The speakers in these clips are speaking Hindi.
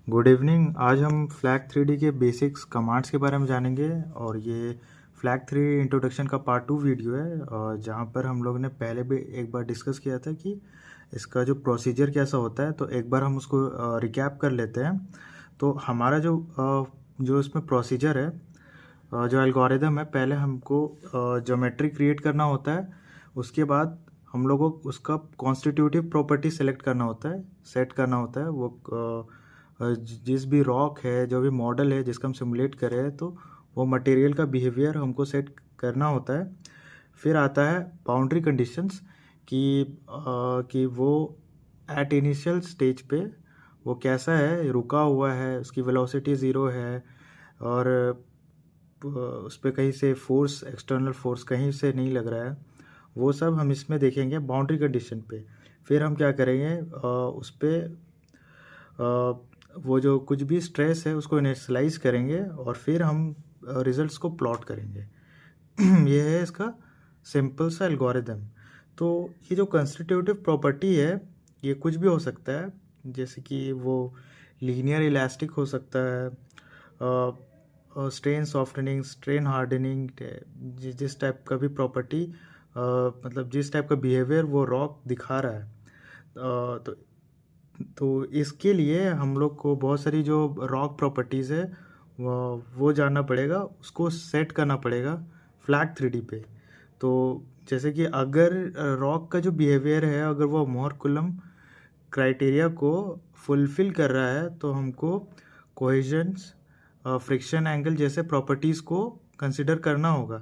Good evening. आज हम फ्लैग 3D के बेसिक्स कमांड्स के बारे में जानेंगे और ये फ्लैग 3 इंट्रोडक्शन का पार्ट 2 वीडियो है, और जहाँ पर हम लोग ने पहले भी एक बार डिस्कस किया था कि इसका जो प्रोसीजर कैसा होता है। तो एक बार हम उसको रिकैप कर लेते हैं। तो हमारा जो इसमें प्रोसीजर है, जो एल्गोरिदम है, पहले हमको ज्योमेट्री क्रिएट करना होता है। उसके बाद हम लोगों को उसका कॉन्स्टिट्यूटिव प्रॉपर्टी सेलेक्ट करना होता है, सेट करना होता है। वो जिस भी रॉक है, जो भी मॉडल है जिसका हम सिमुलेट कर रहे हैं, तो वो मटेरियल का बिहेवियर हमको सेट करना होता है। फिर आता है बाउंड्री कंडीशंस कि वो एट इनिशियल स्टेज पे वो कैसा है, रुका हुआ है, उसकी वेलोसिटी ज़ीरो है, और उस पर कहीं से फोर्स, एक्सटर्नल फोर्स कहीं से नहीं लग रहा है। वो सब हम इसमें देखेंगे बाउंड्री कंडीशन पे। फिर हम क्या करेंगे, उस पर वो जो कुछ भी स्ट्रेस है उसको इनिशियलाइज करेंगे, और फिर हम रिजल्ट्स को प्लॉट करेंगे। ये है इसका सिंपल सा एल्गोरिदम। तो ये जो कंस्टिट्यूटिव प्रॉपर्टी है, ये कुछ भी हो सकता है, जैसे कि वो लीनियर इलास्टिक हो सकता है, स्ट्रेन सॉफ्टनिंग, स्ट्रेन हार्डनिंग, जिस टाइप का भी प्रॉपर्टी, मतलब जिस टाइप का बिहेवियर वो रॉक दिखा रहा है। तो इसके लिए हम लोग को बहुत सारी जो रॉक प्रॉपर्टीज़ है वो जानना पड़ेगा, उसको सेट करना पड़ेगा फ्लैग 3D पे। तो जैसे कि अगर रॉक का जो बिहेवियर है, अगर वो मोर कुलम क्राइटेरिया को फुलफ़िल कर रहा है, तो हमको कोहेजन्स, फ्रिक्शन एंगल जैसे प्रॉपर्टीज़ को कंसिडर करना होगा।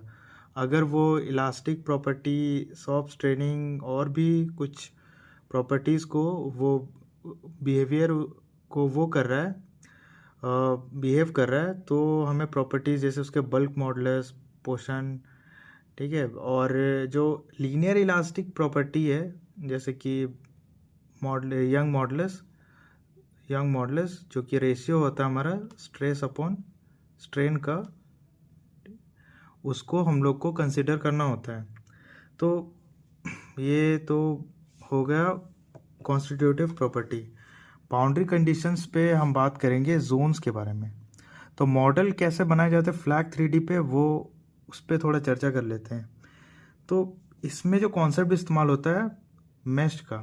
अगर वो इलास्टिक प्रॉपर्टी, सॉफ्ट स्ट्रेनिंग और भी कुछ प्रॉपर्टीज़ को वो बिहेवियर को वो कर रहा है, बिहेव कर रहा है, तो हमें प्रॉपर्टीज़ जैसे उसके बल्क मॉडुलस, पोर्शन, ठीक है, और जो लीनियर इलास्टिक प्रॉपर्टी है, जैसे कि यंग मॉडुलस जो कि रेशियो होता है हमारा स्ट्रेस अपॉन स्ट्रेन का, उसको हम लोग को कंसिडर करना होता है। तो ये तो हो गया कॉन्स्टिट्यूटिव प्रॉपर्टी। बाउंड्री कंडीशंस पे हम बात करेंगे जोन्स के बारे में। तो मॉडल कैसे बनाए जाते हैं फ्लैग 3D पे, वो उस पर थोड़ा चर्चा कर लेते हैं। तो इसमें जो कॉन्सेप्ट इस्तेमाल होता है मेश का,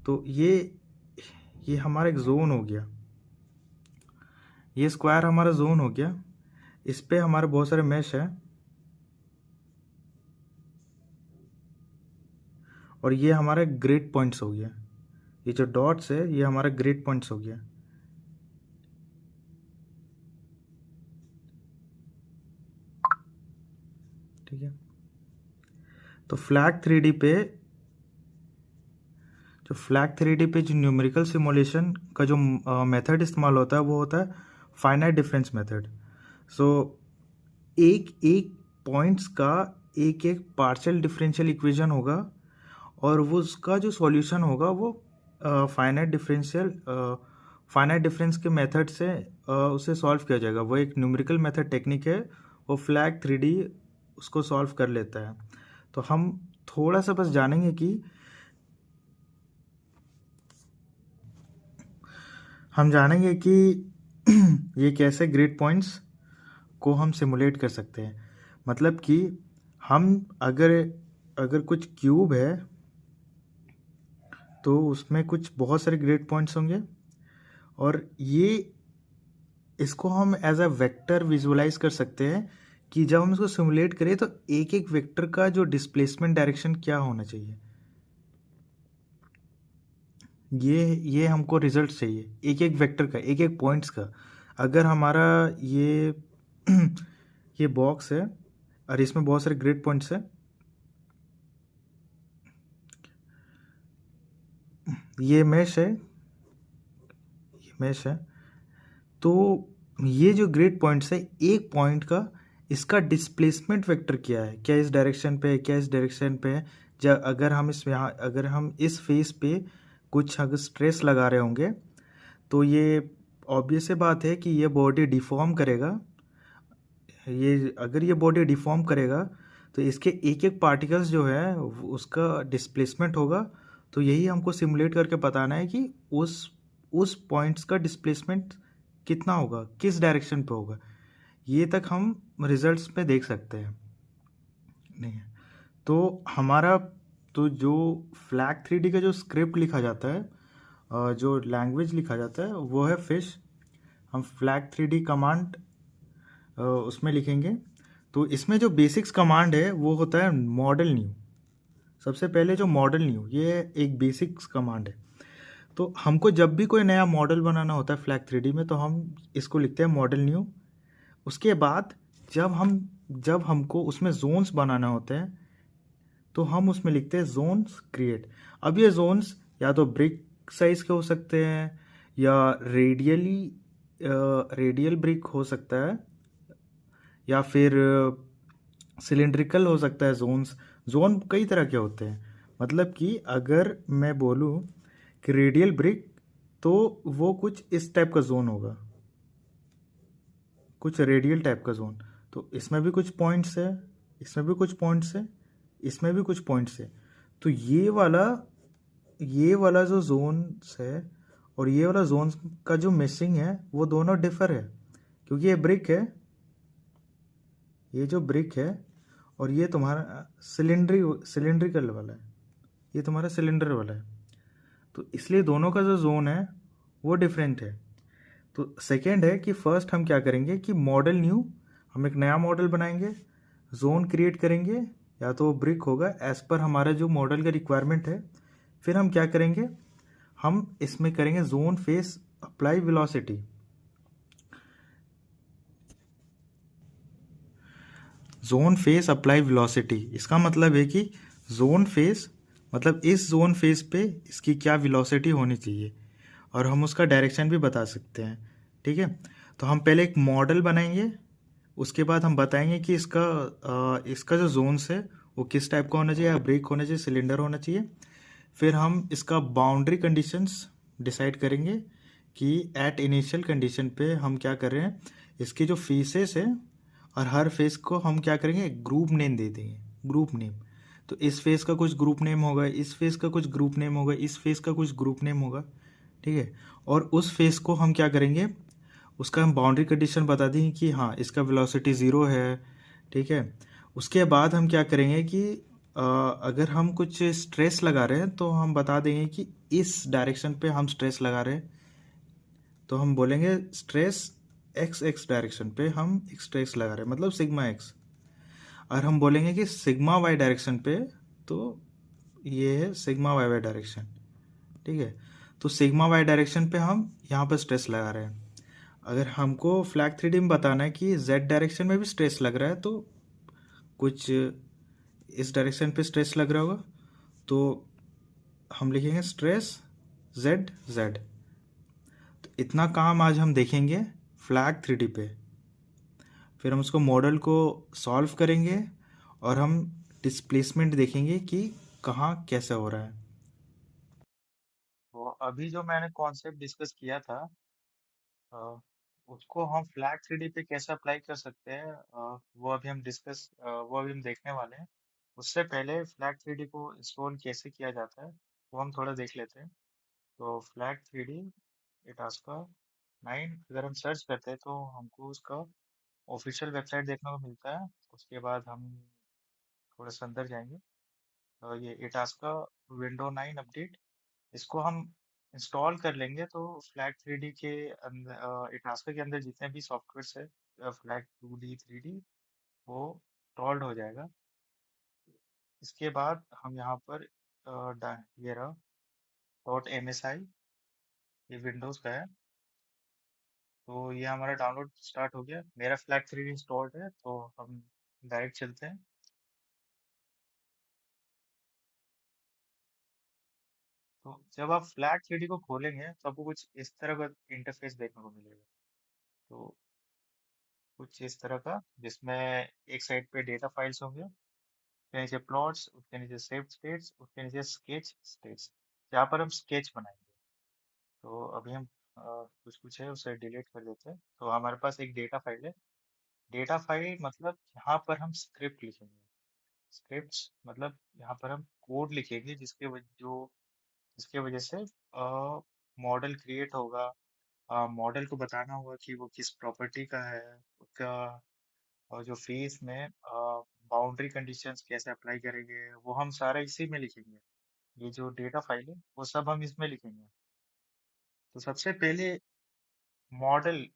तो ये हमारा एक जोन हो गया, ये स्क्वायर हमारा जोन हो गया। इस पे हमारे बहुत सारे मेश है, और ये हमारे ग्रिड पॉइंट्स हो गया। ये जो डॉट्स है ये हमारा ग्रिड पॉइंट्स हो गया। ठीक है। तो फ्लैग 3D पे जो न्यूमेरिकल सिमुलेशन का जो मेथड इस्तेमाल होता है, वो होता है फाइनाइट डिफरेंस मेथड। सो एक एक पॉइंट्स का एक एक पार्शियल डिफरेंशियल इक्वेशन होगा, और वो उसका जो सॉल्यूशन होगा वो फाइनाइट डिफरेंस के मेथड से उसे सॉल्व किया जाएगा। वो एक न्यूमेरिकल मेथड टेक्निक है, वो फ्लैग 3D उसको सॉल्व कर लेता है। तो हम थोड़ा सा बस जानेंगे कि ये कैसे ग्रिड पॉइंट्स को हम सिमुलेट कर सकते हैं। मतलब कि हम अगर कुछ क्यूब है, तो उसमें कुछ बहुत सारे ग्रिड पॉइंट्स होंगे, और इसको हम एज अ वेक्टर विजुअलाइज कर सकते हैं कि जब हम इसको सिमुलेट करें तो एक एक वेक्टर का जो डिस्प्लेसमेंट डायरेक्शन क्या होना चाहिए। ये हमको रिजल्ट चाहिए एक एक वेक्टर का, एक एक पॉइंट्स का। अगर हमारा ये बॉक्स है और इसमें बहुत सारे ग्रिड पॉइंट्स है, ये मेश है, तो ये जो ग्रिड पॉइंट्स है, एक पॉइंट का इसका डिस्प्लेसमेंट वेक्टर क्या है, क्या इस डायरेक्शन पे है, क्या इस डायरेक्शन पे है। जब अगर हम इस फेस पे कुछ अगर स्ट्रेस लगा रहे होंगे, तो ये ऑब्वियस से बात है कि ये बॉडी डिफॉर्म करेगा। अगर ये बॉडी डिफॉर्म करेगा, तो इसके एक एक पार्टिकल्स जो है उसका डिस्प्लेसमेंट होगा। तो यही हमको सिमुलेट करके बताना है कि उस पॉइंट्स का डिस्प्लेसमेंट कितना होगा, किस डायरेक्शन पे होगा, ये तक हम रिजल्ट्स पे देख सकते हैं। नहीं, तो हमारा तो जो फ्लैग 3D का जो स्क्रिप्ट लिखा जाता है, जो लैंग्वेज लिखा जाता है, वो है फिश। हम फ्लैग 3D कमांड उसमें लिखेंगे। तो इसमें जो बेसिक्स कमांड है वो होता है मॉडल न्यू। सबसे पहले जो मॉडल न्यू, ये एक बेसिक्स कमांड है। तो हमको जब भी कोई नया मॉडल बनाना होता है फ्लैग 3D में, तो हम इसको लिखते हैं मॉडल न्यू। उसके बाद जब हमको उसमें जोन्स बनाना होते हैं, तो हम उसमें लिखते हैं जोन्स क्रिएट। अब ये जोन्स या तो ब्रिक साइज के हो सकते हैं, या रेडियल ब्रिक हो सकता है, या फिर सिलिंड्रिकल हो सकता है। जोन कई तरह के होते हैं। मतलब कि अगर मैं बोलूँ कि रेडियल ब्रिक, तो वो कुछ इस टाइप का जोन होगा, कुछ रेडियल टाइप का जोन। तो इसमें भी कुछ पॉइंट्स है, इसमें भी कुछ पॉइंट्स है, इसमें भी कुछ पॉइंट्स है। तो ये वाला जो जोन्स है और ये वाला जोन्स का जो मिसिंग है, वो दोनों डिफर है, क्योंकि ये ब्रिक है, ये जो ब्रिक है, और ये तुम्हारा सिलिंड्रिकल वाला है, ये तुम्हारा सिलेंडर वाला है। तो इसलिए दोनों का जो जोन है वो डिफरेंट है। तो सेकेंड है कि फर्स्ट हम क्या करेंगे कि मॉडल न्यू, हम एक नया मॉडल बनाएंगे, जोन क्रिएट करेंगे, या तो ब्रिक होगा एज पर हमारा जो मॉडल का रिक्वायरमेंट है। फिर हम क्या करेंगे, हम इसमें करेंगे zone face apply velocity. Zone face apply velocity, इसका मतलब है कि जोन फेस, मतलब इस जोन फेस पे इसकी क्या वेलोसिटी होनी चाहिए, और हम उसका डायरेक्शन भी बता सकते हैं। ठीक है, तो हम पहले एक मॉडल बनाएंगे, उसके बाद हम बताएंगे कि इसका जो जोन्स है वो किस टाइप का होना चाहिए, या ब्रेक होना चाहिए, सिलेंडर होना चाहिए। फिर हम इसका बाउंड्री कंडीशंस डिसाइड करेंगे कि एट इनिशियल कंडीशन पे हम क्या कर रहे हैं, इसके जो फेसेस है, और हर फेस को हम क्या करेंगे, ग्रुप नेम दे देंगे, ग्रुप नेम। तो इस फेस का कुछ ग्रुप नेम होगा, इस फेस का कुछ ग्रुप नेम होगा, इस फेस का कुछ ग्रुप नेम होगा। ठीक है, और उस फेस को हम क्या करेंगे, उसका हम बाउंड्री कंडीशन बता देंगे कि हाँ इसका वेलोसिटी ज़ीरो है। ठीक है, उसके बाद हम क्या करेंगे कि अगर हम कुछ स्ट्रेस लगा रहे हैं, तो हम बता देंगे कि इस डायरेक्शन पे हम स्ट्रेस लगा रहे हैं। तो हम बोलेंगे स्ट्रेस एक्स एक्स डायरेक्शन पे हम एक स्ट्रेस लगा रहे हैं, मतलब सिग्मा एक्स। और हम बोलेंगे कि सिग्मा वाई डायरेक्शन पे, तो ये है सिग्मा वाई वाई डायरेक्शन। ठीक है, तो सिग्मा वाई डायरेक्शन पे हम यहाँ पर स्ट्रेस लगा रहे हैं। अगर हमको फ्लैग 3D में बताना है कि जेड डायरेक्शन में भी स्ट्रेस लग रहा है, तो कुछ इस डायरेक्शन पे स्ट्रेस लग रहा होगा, तो हम लिखेंगे स्ट्रेस जेड जेड। तो इतना काम आज हम देखेंगे फ्लैग 3D पे। फिर हम उसको मॉडल को सॉल्व करेंगे, और हम डिस्प्लेसमेंट देखेंगे कि कहाँ कैसे हो रहा है। तो अभी जो मैंने कॉन्सेप्ट डिस्कस किया था, अ, उसको हम फ्लैग 3D पे कैसे अप्लाई कर सकते हैं, वो अभी हम देखने वाले हैं। उससे पहले फ्लैग 3D को इंस्टॉल कैसे किया जाता है वो हम थोड़ा देख लेते हैं। तो फ्लैग 3D इटास्का 9 अगर हम सर्च करते हैं, तो हमको उसका ऑफिशियल वेबसाइट देखने को मिलता है। उसके बाद हम थोड़ा सा अंदर जाएंगे, ये इटास्का विंडो 9 अपडेट, इसको हम इंस्टॉल कर लेंगे, तो फ्लैग 3D के अंदर, इटास्का के अंदर जितने भी सॉफ्टवेयर है, फ्लैग 2D 3D, वो इंस्टॉल्ड हो जाएगा। इसके बाद हम यहाँ पर ये रहा .msi, ये विंडोज़ का है। तो ये हमारा डाउनलोड स्टार्ट हो गया, मेरा फ्लैग 3D इंस्टॉल्ड है, तो हम डायरेक्ट चलते हैं। तो जब आप फ्लैग 3D को खोलेंगे, तो आपको कुछ इस तरह का इंटरफेस देखने को मिलेगा। तो कुछ इस तरह का, जिसमें एक साइड पे डेटा फाइल्स होंगे, उसके नीचे प्लॉट्स, उसके नीचे सेव स्टेट्स, उसके नीचे स्केच स्टेट्स, यहाँ पर हम स्केच बनाएंगे। तो अभी हम कुछ कुछ है उसे डिलीट कर देते हैं। तो हमारे पास एक डेटा फाइल है। डेटा फाइल मतलब यहाँ पर हम स्क्रिप्ट लिखेंगे। स्क्रिप्ट्स मतलब यहाँ पर हम कोड लिखेंगे, जिसके वजह से मॉडल क्रिएट होगा। मॉडल को बताना होगा कि वो किस प्रॉपर्टी का है उसका, और जो फेस में बाउंड्री कंडीशंस कैसे अप्लाई करेंगे वो हम सारा इसी में लिखेंगे। ये जो डेटा फाइल है वो सब हम इसमें लिखेंगे। तो सबसे पहले मॉडल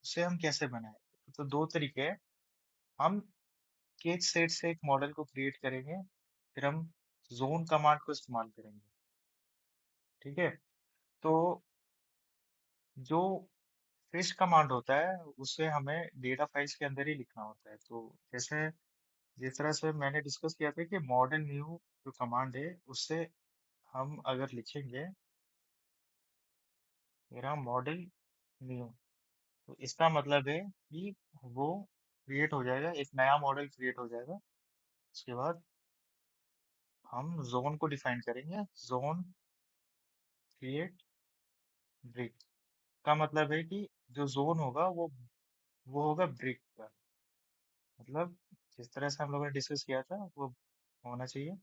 से हम कैसे बनाएं? तो दो तरीके हैं। हम केज सेट से एक मॉडल को क्रिएट करेंगे, फिर हम जोन कमांड को इस्तेमाल करेंगे। ठीक है। तो जो फिश कमांड होता है उसे हमें डेटा फाइल्स के अंदर ही लिखना होता है। तो जैसे जिस तरह से मैंने डिस्कस किया था कि मॉडल न्यू जो कमांड है उससे हम अगर लिखेंगे मेरा मॉडल न्यू, तो इसका मतलब है कि वो क्रिएट हो जाएगा, एक नया मॉडल क्रिएट हो जाएगा। उसके बाद हम जोन को डिफाइन करेंगे, जोन क्रिएट ब्रिक। का मतलब है कि जो जोन होगा वो होगा ब्रिक का। मतलब जिस तरह से हम लोगों ने डिस्कस किया था वो होना चाहिए।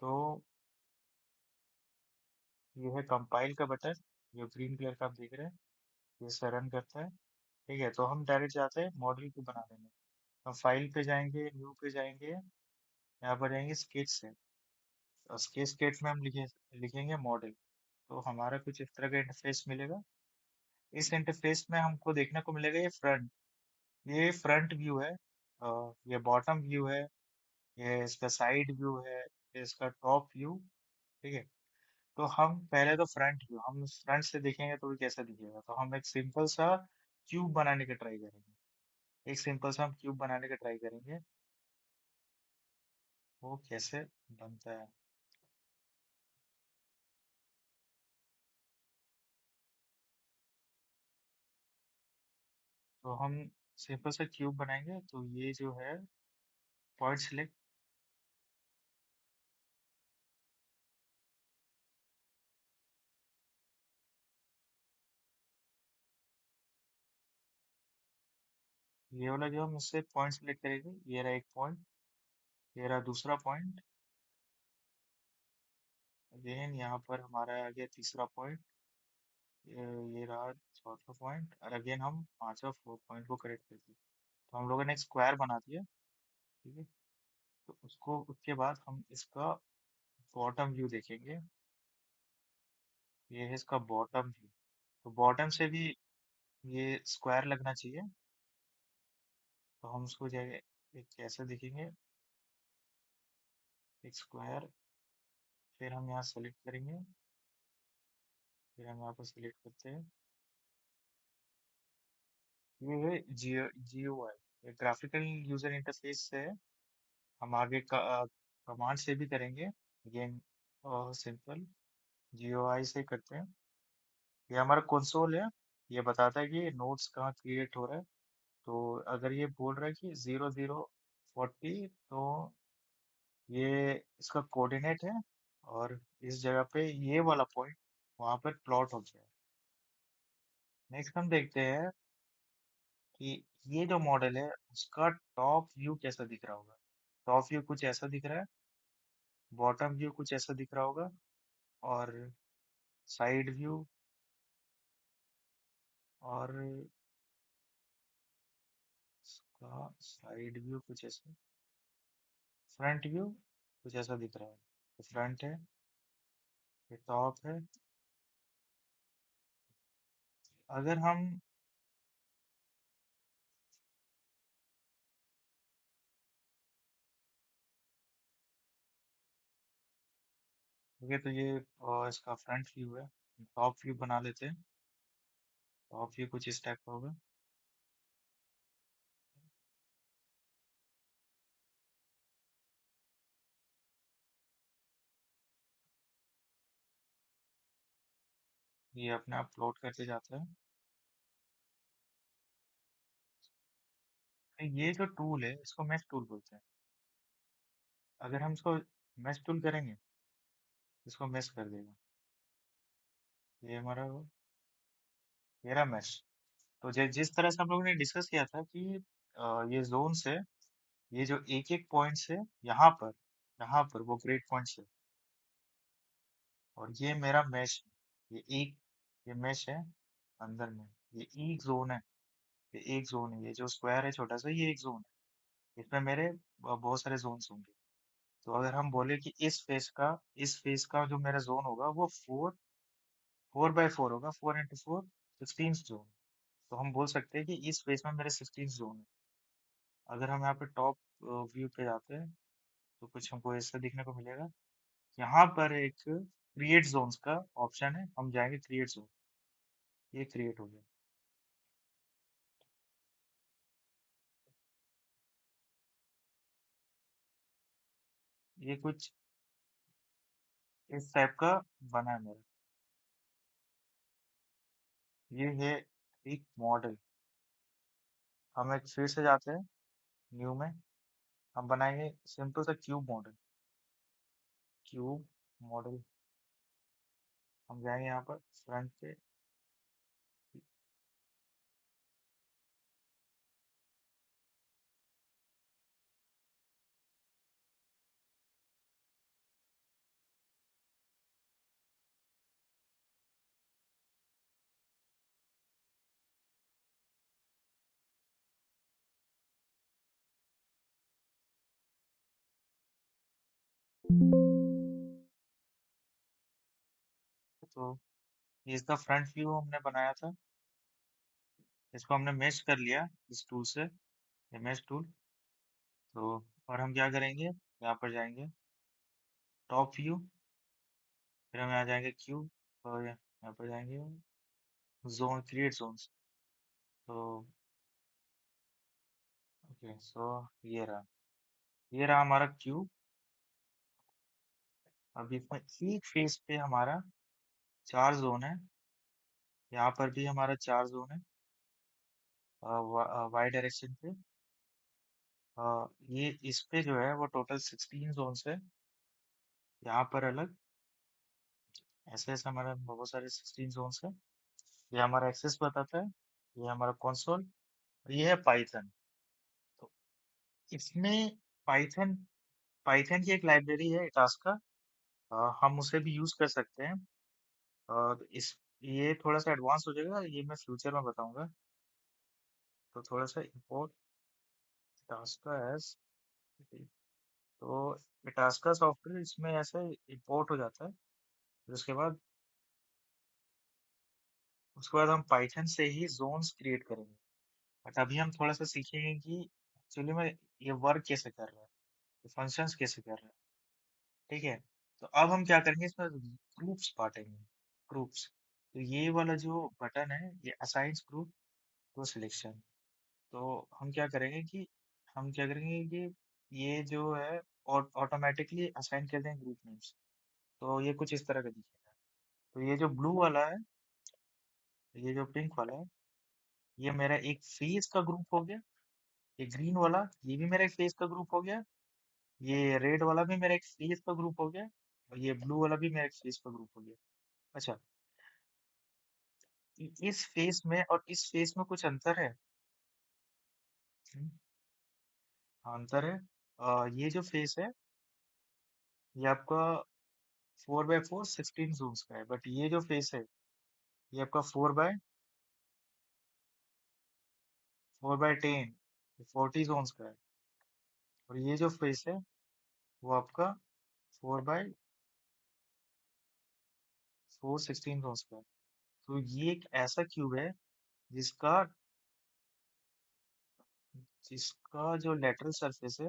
तो ये है कंपाइल का बटन, जो ग्रीन कलर का आप देख रहे हैं, ये से रन करता है। ठीक है, तो हम डायरेक्ट जाते हैं मॉडल को बनाने में। हम फाइल पे जाएंगे, न्यू पे जाएंगे, यहाँ पर जाएंगे स्केच से, और स्केच स्केच में हम लिखेंगे मॉडल। तो हमारा कुछ इस तरह का इंटरफेस मिलेगा। इस इंटरफेस में हमको देखने को मिलेगा ये फ्रंट व्यू है, ये बॉटम व्यू है, ये इसका साइड व्यू है, ये इसका टॉप व्यू। ठीक है। तो हम पहले तो फ्रंट व्यू हम फ्रंट से देखेंगे तो वो कैसा दिखेगा। तो हम एक सिंपल सा क्यूब बनाने का ट्राई करेंगे। एक सिंपल सा हम क्यूब बनाने का ट्राई करेंगे, वो कैसे बनता है। तो हम सिंपल सा क्यूब बनाएंगे। तो ये जो है पॉइंट सिलेक्ट, ये वाला जो हम इससे पॉइंट सिलेक्ट करेंगे, ये रहा एक पॉइंट, ये रहा दूसरा पॉइंट, अगेन यहाँ पर हमारा आ गया तीसरा पॉइंट, ये रहा चौथा पॉइंट, और अगेन हम पांचवा पॉइंट को करेक्ट कर दिया। तो हम लोगों ने एक स्क्वायर बना दिया। ठीक है। तो उसको उसके बाद हम इसका बॉटम व्यू देखेंगे। ये है इसका बॉटम व्यू। तो बॉटम से भी ये स्क्वायर लगना चाहिए। तो हम उसको जाएंगे, एक कैसे देखेंगे, एक स्क्वायर, फिर हम यहाँ सेलेक्ट करेंगे, फिर हम यहाँ पर सेलेक्ट करते हैं। ये है GUI, ग्राफिकल यूजर इंटरफेस से है। हम आगे का कमांड से भी करेंगे, अगेन सिंपल GUI से करते हैं। ये हमारा कंसोल है, ये बताता है कि नोट्स कहाँ क्रिएट हो रहा है। तो अगर ये बोल रहा है कि 0040, तो ये इसका कोऑर्डिनेट है, और इस जगह पे ये वाला पॉइंट वहां पर प्लॉट हो गया है। नेक्स्ट हम देखते हैं कि ये जो मॉडल है उसका टॉप व्यू कैसा दिख रहा होगा। टॉप व्यू कुछ ऐसा दिख रहा है, बॉटम व्यू कुछ ऐसा दिख रहा होगा, और साइड व्यू, और इसका साइड व्यू कुछ ऐसा, फ्रंट व्यू कुछ ऐसा दिख रहा है। तो फ्रंट है, ये टॉप है। अगर हम ये तो ये इसका फ्रंट व्यू है, टॉप व्यू बना लेते हैं। टॉप व्यू कुछ इस टाइप का होगा। ये अपने आप लोड करते जाता है। ये जो टूल है इसको मैश टूल बोलते हैं। अगर हम इसको मैश टूल करेंगे, इसको मैश कर देगा। ये हमारा मेरा मैश। तो जिस तरह से हम लोगों ने डिस्कस किया था कि ये जोन से, ये जो एक एक पॉइंट से यहाँ पर वो ग्रेड पॉइंट है, और ये मेरा मैश है। ये एक ये मेश है अंदर में, ये एक जोन है, ये एक जोन है, ये जो स्क्वायर है छोटा सा, ये एक जोन है। इसमें मेरे बहुत सारे जोन्स होंगे। तो अगर हम बोले कि इस फेस का जो मेरा जोन होगा वो 4x4 होगा, 4 into 4 16 जोन। तो हम बोल सकते हैं कि इस फेस में मेरे 16 जोन है। अगर हम यहाँ पे टॉप व्यू पे जाते हैं तो कुछ हमको ऐसा दिखने को मिलेगा। यहाँ पर एक क्रिएट जोन्स का ऑप्शन है, हम जाएंगे क्रिएट जोन। ये क्रिएट हो गया। ये कुछ इस टाइप का बना है मेरा। ये है एक मॉडल। हम एक फिर से जाते हैं न्यू में, हम बनाएंगे सिंपल सा क्यूब मॉडल। क्यूब मॉडल, हम जाएंगे यहाँ पर फ्रंट पे। तो ये इसका फ्रंट व्यू हमने बनाया था, इसको हमने मेश कर लिया इस टूल से, ये मेश टूल। तो और हम क्या करेंगे, यहाँ पर जाएंगे टॉप व्यू, फिर हम यहाँ जाएंगे क्यूब, और यहाँ पर जाएंगे जोन, क्रिएट जोन्स। तो ओके, सो ये रहा हमारा क्यूब। अब इसमें एक फेस पे हमारा 4 जोन है, यहाँ पर भी हमारा 4 जोन है वाई डायरेक्शन पे। ये इस पे जो है वो टोटल 16 जोन्स है, यहाँ पर अलग ऐसे ऐसे हमारा बहुत सारे 16 जोन्स है। ये हमारा एक्सेस बताता है, ये हमारा कंसोल, और ये है पाइथन। तो इसमें पाइथन पाइथन की एक लाइब्रेरी है टास्क का, हम उसे भी यूज कर सकते हैं। और इस ये थोड़ा सा एडवांस हो जाएगा, ये मैं फ्यूचर में बताऊंगा। तो थोड़ा सा इम्पोर्ट टास्क का एज, तो टास्क का सॉफ्टवेयर इसमें ऐसे इम्पोर्ट हो जाता है। फिर उसके बाद हम पाइथन से ही जोन्स क्रिएट करेंगे। बट अभी हम थोड़ा सा सीखेंगे कि एक्चुअली में ये वर्क कैसे कर रहा है, ये फंक्शंस कैसे कर रहा है। ठीक है। तो अब हम क्या करेंगे, इसमें ग्रुप्स बांटेंगे, ग्रुप्स। तो ये वाला जो बटन है, ये असाइंस ग्रुप टू सिलेक्शन। तो हम क्या करेंगे कि ये जो है ऑटोमेटिकली असाइन कर दें ग्रुप नेम्स। तो ये कुछ इस तरह का दिखेगा। तो ये जो ब्लू वाला है, ये जो पिंक वाला है, ये मेरा एक फेस का ग्रुप हो गया। ये ग्रीन वाला, ये भी मेरा एक फेस का ग्रुप हो गया। ये रेड वाला भी मेरा एक फेस का ग्रुप हो गया। और ये ब्लू वाला भी मेरा एक फेस का ग्रुप हो गया। अच्छा, इस फेस में और इस फेस में कुछ अंतर है। हम्म, हाँ, अंतर है। ये जो फेस है, ये आपका 4x4 16 जूम्स का है, बट ये जो फेस है, ये आपका 4x10 40 जोन्स का है। और ये जो फेस है, वो आपका 4x4 16 जोन्स का है। तो ये एक ऐसा क्यूब है जिसका जिसका जो लेटरल सरफेस है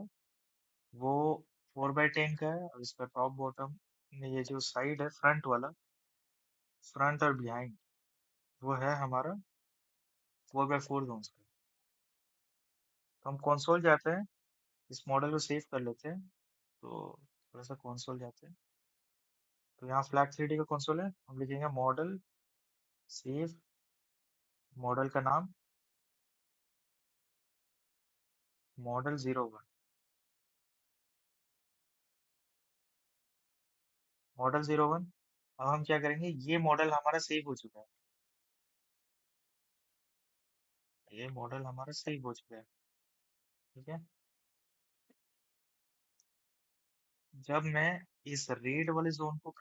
वो 4x10 का है, और इसका टॉप बॉटम में ये जो साइड है, फ्रंट और बिहाइंड, वो है हमारा 4x4 जोन्स का। तो हम कंसोल जाते हैं, इस मॉडल को सेव कर लेते हैं। तो थोड़ा सा कंसोल जाते हैं। तो यहाँ फ्लैग 3D का कंसोल है, हम लिखेंगे मॉडल सेव, मॉडल का नाम मॉडल 01, मॉडल 01। अब हम क्या करेंगे, ये मॉडल हमारा सेव हो चुका है, ये मॉडल हमारा सेव हो चुका है। ठीक है। जब मैं इस रेड वाले जोन को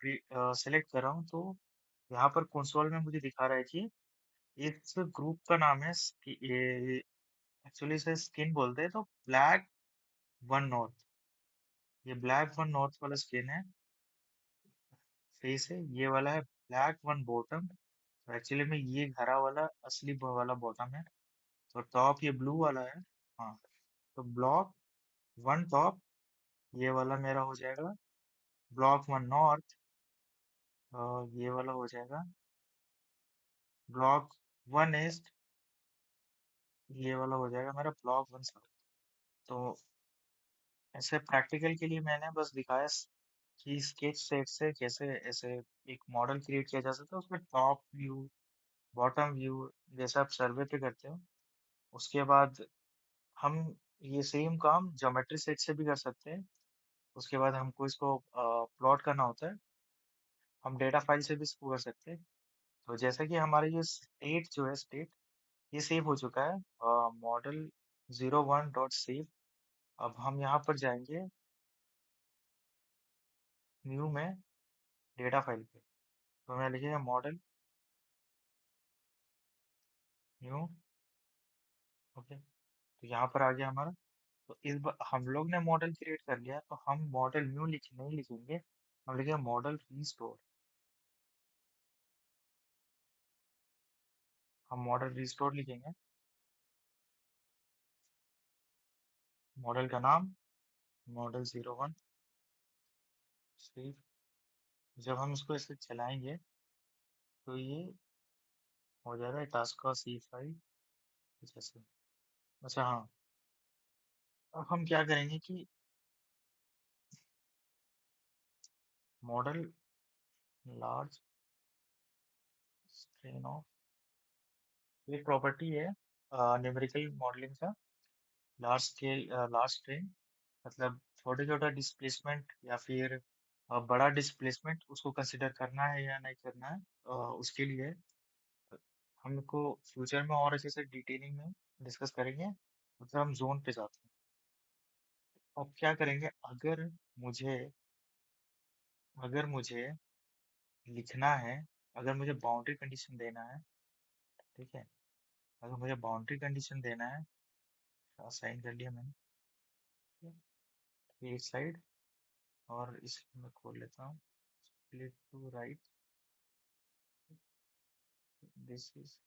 सेलेक्ट कर रहा हूँ, तो यहाँ पर कंसोल में मुझे दिखा रहा है कि इस ग्रुप का नाम है ये एक्चुअली इसे स्किन बोलते हैं, तो ब्लैक वन नॉर्थ। ये ब्लैक वन नॉर्थ वाला स्किन है, फेस है। ये वाला है ब्लैक वन बॉटम। तो एक्चुअली में ये हरा वाला असली वाला बॉटम है। तो टॉप ये ब्लू वाला है। हाँ, तो ब्लॉक वन टॉप ये वाला मेरा हो जाएगा। ब्लॉक वन नॉर्थ ये वाला हो जाएगा। ब्लॉक वन ईस्ट ये वाला हो जाएगा मेरा ब्लॉक वन साउथ। तो ऐसे प्रैक्टिकल के लिए मैंने बस दिखाया कि स्केच सेट से कैसे ऐसे एक मॉडल क्रिएट किया जा सकता है। उसमें टॉप व्यू, बॉटम व्यू, जैसे आप सर्वे पे करते हो। उसके बाद हम ये सेम काम ज्योमेट्री सेट से भी कर सकते हैं। उसके बाद हमको इसको प्लॉट करना होता है, हम डेटा फाइल से भी इसको कर सकते हैं। तो जैसा कि हमारा ये स्टेट जो है, स्टेट ये सेव हो चुका है मॉडल 01 डॉट सेव। अब हम यहाँ पर जाएंगे न्यू में, डेटा फाइल पे। तो मैं लिखेगा मॉडल न्यू। ओके, तो यहाँ पर आ गया हमारा। तो इस बार हम लोग ने मॉडल क्रिएट कर लिया, तो हम मॉडल न्यू लिख नहीं लिखेंगे, हम लिखेंगे मॉडल रीस्टोर। हम मॉडल रीस्टोर लिखेंगे। मॉडल का नाम मॉडल 01 सेव। जब हम इसको ऐसे चलाएंगे तो ये हो जाएगा टास्क का C5 कुछ ऐसे। अच्छा हाँ, अब हम क्या करेंगे कि मॉडल लार्ज स्ट्रेन ऑफ, एक प्रॉपर्टी है न्यूमेरिकल मॉडलिंग का, लार्ज स्केल लार्ज स्ट्रेन, मतलब छोटे छोटा डिस्प्लेसमेंट या फिर बड़ा डिस्प्लेसमेंट उसको कंसिडर करना है या नहीं करना है। उसके लिए हमको फ्यूचर में और अच्छे से डिटेलिंग में डिस्कस करेंगे। मतलब हम जोन पे जाते हैं। अब क्या करेंगे, मुझे अगर मुझे लिखना है, अगर मुझे बाउंड्री कंडीशन देना है, ठीक है, अगर मुझे बाउंड्री कंडीशन देना है, साइन कर लिया मैंने, एक साइड, और इसको मैं खोल लेता हूँ, split to right, this is.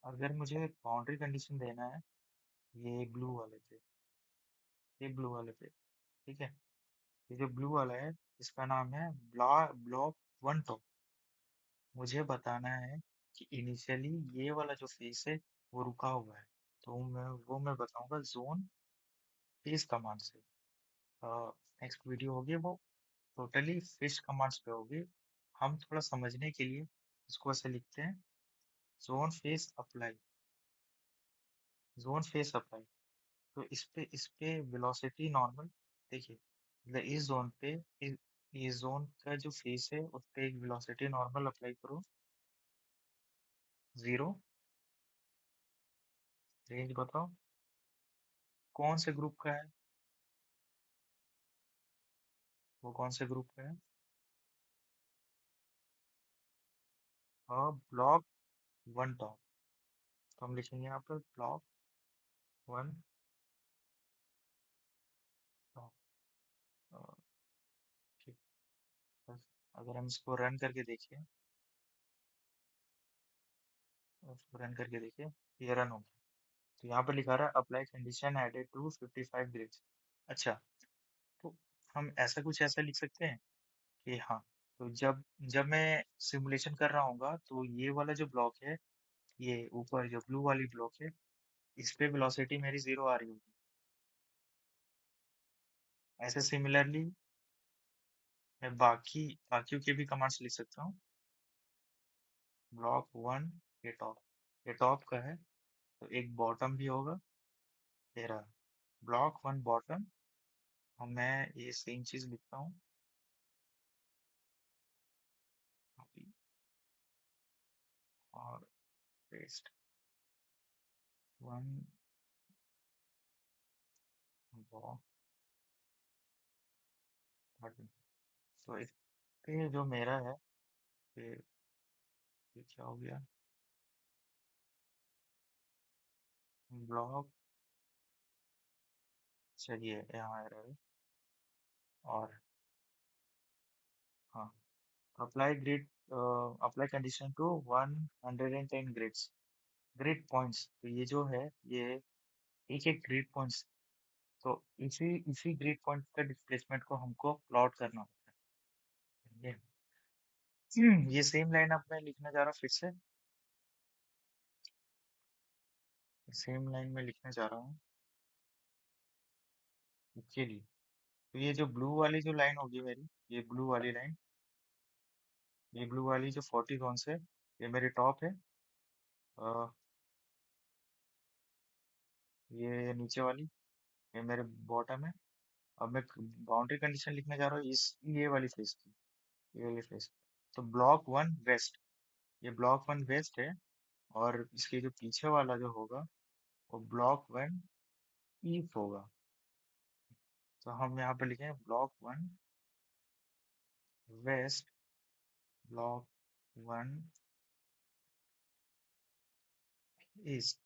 अगर मुझे बाउंड्री कंडीशन देना है ये ब्लू वाले पे, ये ब्लू वाले पे, ठीक है, ये जो ब्लू वाला है इसका नाम है ब्लॉक वन टॉप। मुझे बताना है कि इनिशियली ये वाला जो फेस है वो रुका हुआ है, तो मैं बताऊंगा जोन फेस कमांड से। नेक्स्ट वीडियो होगी वो टोटली फिश कमांड्स पे होगी। हम थोड़ा समझने के लिए इसको ऐसे लिखते हैं, zone face apply, zone face apply. तो इस पे वेलोसिटी नॉर्मल, देखिए, मतलब इस जोन पे इस जोन का जो फेस है उस पे एक वेलोसिटी नॉर्मल अप्लाई करो, 0। रेंज बताओ कौन से ग्रुप का है, वो कौन से ग्रुप का है। और ब्लॉक वन टॉप, तो हम लिखेंगे यहाँ पर ब्लॉक वन टॉप। ठीक, बस अगर हम इसको रन करके देखें, उसको रन करके देखिए, ये रन हो गया। तो यहाँ पर लिखा रहा है apply condition added to 55 grids. अच्छा, तो हम ऐसा कुछ ऐसा लिख सकते हैं कि हाँ, तो जब जब मैं सिमुलेशन कर रहा हूँगा तो ये वाला जो ब्लॉक है, ये ऊपर जो ब्लू वाली ब्लॉक है, इस पे वेलोसिटी मेरी 0 आ रही होगी। ऐसे सिमिलरली मैं बाकियों के भी कमांड्स लिख सकता हूँ। ब्लॉक वन, ये टॉप का है, तो एक बॉटम भी होगा तेरा, ब्लॉक वन बॉटम। और मैं ये सेम चीज लिखता हूँ copy और पेस्ट, वन बॉटम। तो ये जो मेरा है, ये क्या हो गया, ब्लॉक, चलिए यहाँ आ रहा है। और हाँ, apply condition to 110 grids, grid points. तो ये जो है, ये एक एक ग्रिड पॉइंट्स, तो इसी इसी ग्रिड पॉइंट का डिस्प्लेसमेंट को हमको प्लॉट करना होता है। ये सेम लाइन अब मैं लिखने जा रहा हूँ फिर से, सेम लाइन में लिखने जा रहा हूँ इसके लिए। तो ये जो ब्लू वाली जो लाइन होगी मेरी, ये ब्लू वाली लाइन, ये ब्लू वाली जो 40 जोन से, ये मेरी टॉप है। अ, ये नीचे वाली, ये मेरे बॉटम है। अब मैं बाउंड्री कंडीशन लिखने जा रहा हूँ इस ये वाली फेस की, ये वाली फेस। तो ब्लॉक वन वेस्ट, ये ब्लॉक वन वेस्ट है। और इसके जो पीछे वाला जो होगा, वो ब्लॉक वन ईस्ट होगा। तो हम यहाँ पे लिखें block one west, block one east.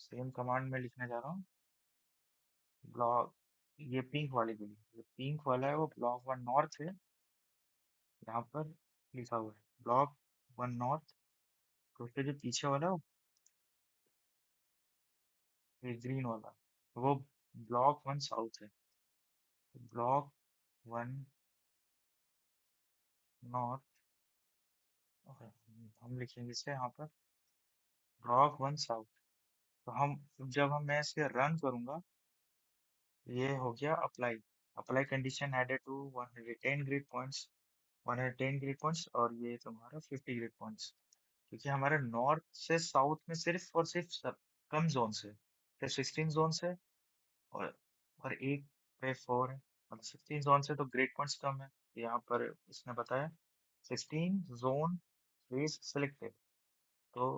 Same command में लिखने जा रहा हूँ। ब्लॉक, ये पिंक वाली बिल्डिंग, ये पिंक वाला है वो ब्लॉक वन नॉर्थ है। यहाँ पर लिखा हुआ है ब्लॉक वन नॉर्थ। तो उसके जो पीछे वाला है, ये ग्रीन वाला, वो ब्लॉक वन साउथ है। ब्लॉक वन नॉर्थ, हम लिखेंगे इसे यहाँ पर ब्लॉक वन साउथ। तो हम, जब मैं इसे रन करूंगा, ये हो गया apply, apply condition added to 110 grid points, 110 grid points, और ये तुम्हारा 50 ग्रिड पॉइंट्स। क्योंकि हमारे नॉर्थ से साउथ में सिर्फ और सिर्फ कम जोन है, सिर्फ 16 जोन है। और एक पे 4 है, मतलब 16 जोन से तो ग्रेड पॉइंट्स कम है। यहाँ पर इसने बताया 16 जोन फेस सिलेक्टेड। तो